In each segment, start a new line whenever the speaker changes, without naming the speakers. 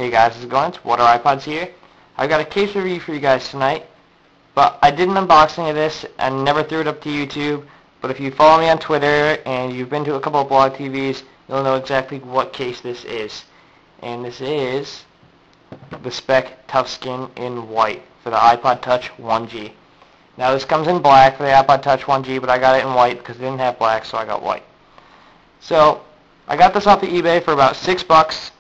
Hey guys, how's it going? It's WhatRiPods here. I've got a case review for you guys tonight, but I did an unboxing of this and never threw it up to YouTube. But if you follow me on Twitter and you've been to a couple of blog TVs, you'll know exactly what case this is. And this is the Speck ToughSkin in white for the iPod Touch 1G. Now this comes in black for the iPod Touch 1G, but I got it in white because it didn't have black, so I got white. So I got this off of eBay for about $6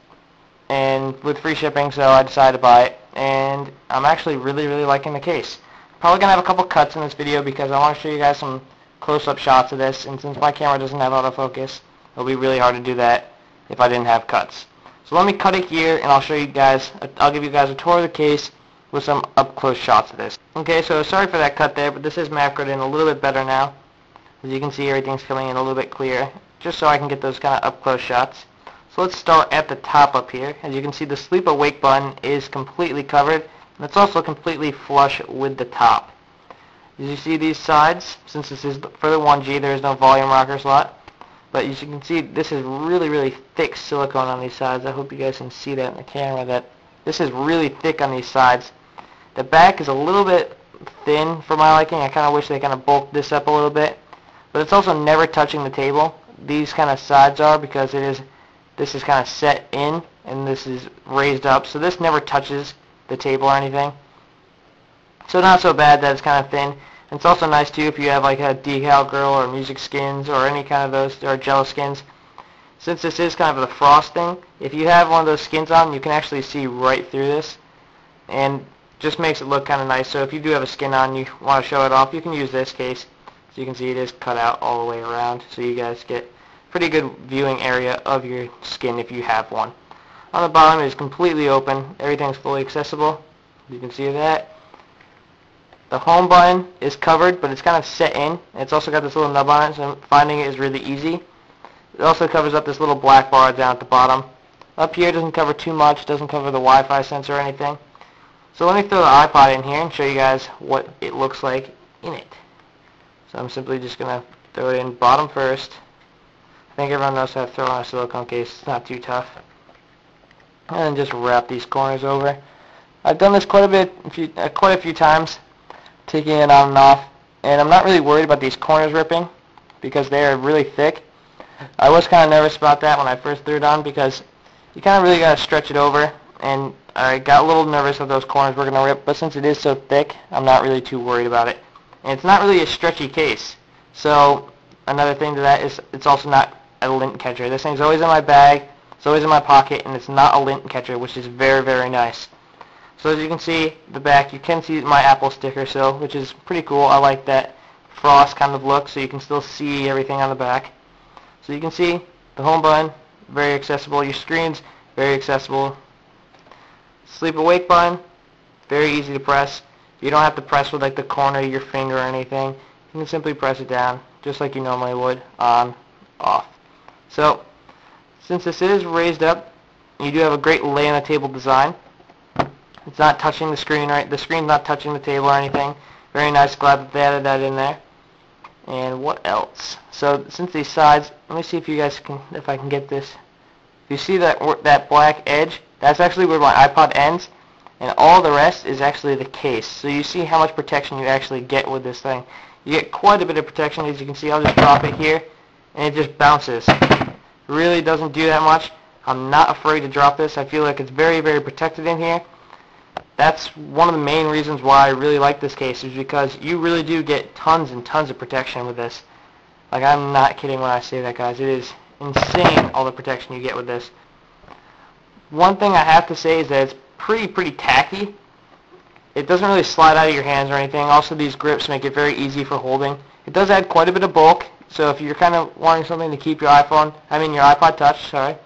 and with free shipping, so I decided to buy it, and I'm actually really liking the case. Probably gonna have a couple cuts in this video because I want to show you guys some close-up shots of this, and since my camera doesn't have autofocus, it'll be really hard to do that if I didn't have cuts. So let me cut it here, and I'll show you guys, I'll give you guys a tour of the case with some up-close shots of this. Okay, so sorry for that cut there, but this is macroed in a little bit better now. As you can see, everything's coming in a little bit clearer, just so I can get those kind of up-close shots. So let's start at the top up here. As you can see, the sleep awake button is completely covered, and it's also completely flush with the top. As you see these sides, since this is for the 1G, there is no volume rocker slot. But as you can see, this is really thick silicone on these sides. I hope you guys can see that in the camera, that this is really thick on these sides. The back is a little bit thin for my liking. I kind of wish they kind of bulked this up a little bit. But it's also never touching the table. These kind of sides are, because this is kind of set in and this is raised up, so this never touches the table or anything. So not so bad that it's kind of thin. And it's also nice too if you have like a decal grill or music skins or any kind of those, or jello skins. Since this is kind of the frosting, if you have one of those skins on, you can actually see right through this, and just makes it look kind of nice. So if you do have a skin on, you want to show it off, you can use this case. So you can see it is cut out all the way around, so you guys get pretty good viewing area of your skin if you have one. On the bottom it is completely open. Everything's fully accessible. You can see that. The home button is covered, but it's kind of set in. It's also got this little nub on it, so finding it is really easy. It also covers up this little black bar down at the bottom. Up here it doesn't cover too much. Doesn't cover the Wi-Fi sensor or anything. So let me throw the iPod in here and show you guys what it looks like in it. So I'm simply just going to throw it in bottom first. I think everyone knows how to throw on a silicone case. It's not too tough. And then just wrap these corners over. I've done this quite a few times, taking it on and off, and I'm not really worried about these corners ripping because they are really thick. I was kind of nervous about that when I first threw it on because you kind of really got to stretch it over, and I got a little nervous that those corners were going to rip, but since it is so thick, I'm not really too worried about it. And it's not really a stretchy case. So another thing to that is it's also not a lint catcher. This thing's always in my bag, it's always in my pocket, and it's not a lint catcher, which is very nice. So as you can see, the back, you can see my Apple sticker still, which is pretty cool. I like that frost kind of look, so you can still see everything on the back. So you can see the home button, very accessible. Your screen's very accessible. Sleep awake button, very easy to press. You don't have to press with like the corner of your finger or anything. You can simply press it down, just like you normally would, on, off. So, since this is raised up, you do have a great lay on the table design. It's not touching the screen, right? The screen's not touching the table or anything. Very nice. Glad that they added that in there. And what else? So, since these sides, let me see if you guys can, if I can get this. If you see that black edge, that's actually where my iPod ends, and all the rest is actually the case. So you see how much protection you actually get with this thing. You get quite a bit of protection. As you can see, I'll just drop it here, and it just bounces. Really doesn't do that much. I'm not afraid to drop this. I feel like it's very protected in here. That's one of the main reasons why I really like this case, is because you really do get tons and tons of protection with this. Like, I'm not kidding when I say that, guys. It is insane all the protection you get with this. One thing I have to say is that it's pretty tacky. It doesn't really slide out of your hands or anything. Also, these grips make it very easy for holding. It does add quite a bit of bulk, so if you're kind of wanting something to keep your iPod Touch, sorry,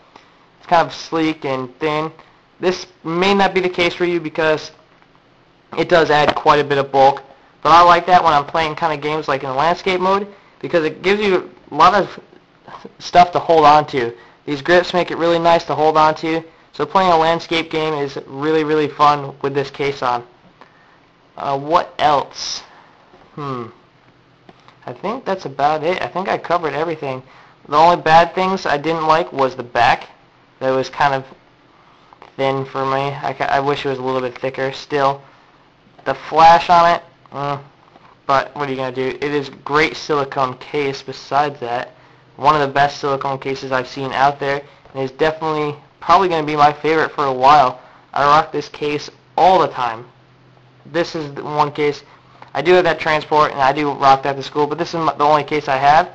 it's kind of sleek and thin, this may not be the case for you because it does add quite a bit of bulk. But I like that when I'm playing kind of games like in landscape mode, because it gives you a lot of stuff to hold on to. These grips make it really nice to hold on to. So playing a landscape game is really fun with this case on. What else? I think that's about it. I think I covered everything. The only bad things I didn't like was the back. That was kind of thin for me. I wish it was a little bit thicker still. The flash on it, but what are you going to do? It is a great silicone case besides that. One of the best silicone cases I've seen out there, and it's definitely probably going to be my favorite for a while. I rock this case all the time. This is the one case. I do have that transport, and I do rock that to school, but this is the only case I have.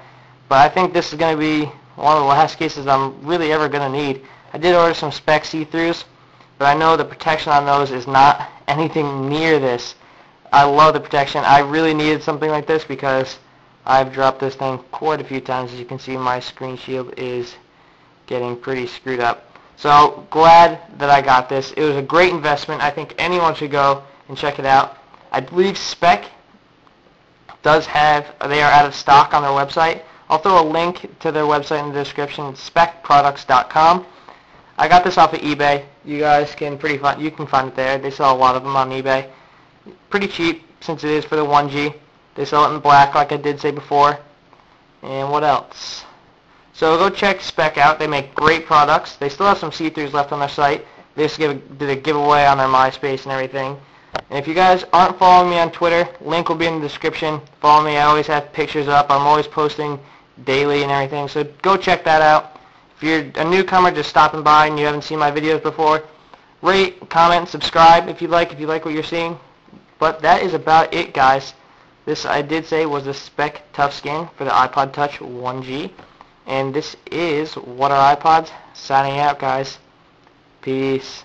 But I think this is going to be one of the last cases I'm really ever going to need. I did order some Speck see-throughs, but I know the protection on those is not anything near this. I love the protection. I really needed something like this because I've dropped this thing quite a few times. As you can see, my screen shield is getting pretty screwed up. So glad that I got this. It was a great investment. I think anyone should go and check it out. I believe Speck does have, they are out of stock on their website. I'll throw a link to their website in the description. It's speckproducts.com. I got this off of eBay. You guys can you can find it there. They sell a lot of them on eBay. Pretty cheap since it is for the 1G. They sell it in black like I did say before. And what else? So go check Speck out. They make great products. They still have some see-throughs left on their site. They just did a giveaway on their MySpace and everything. And if you guys aren't following me on Twitter, link will be in the description. Follow me. I always have pictures up. I'm always posting daily and everything. So go check that out. If you're a newcomer just stopping by and you haven't seen my videos before, rate, comment, subscribe if you like what you're seeing. But that is about it, guys. This, I did say, was the Speck ToughSkin for the iPod Touch 1G. And this is WhatRiPods signing out, guys. Peace.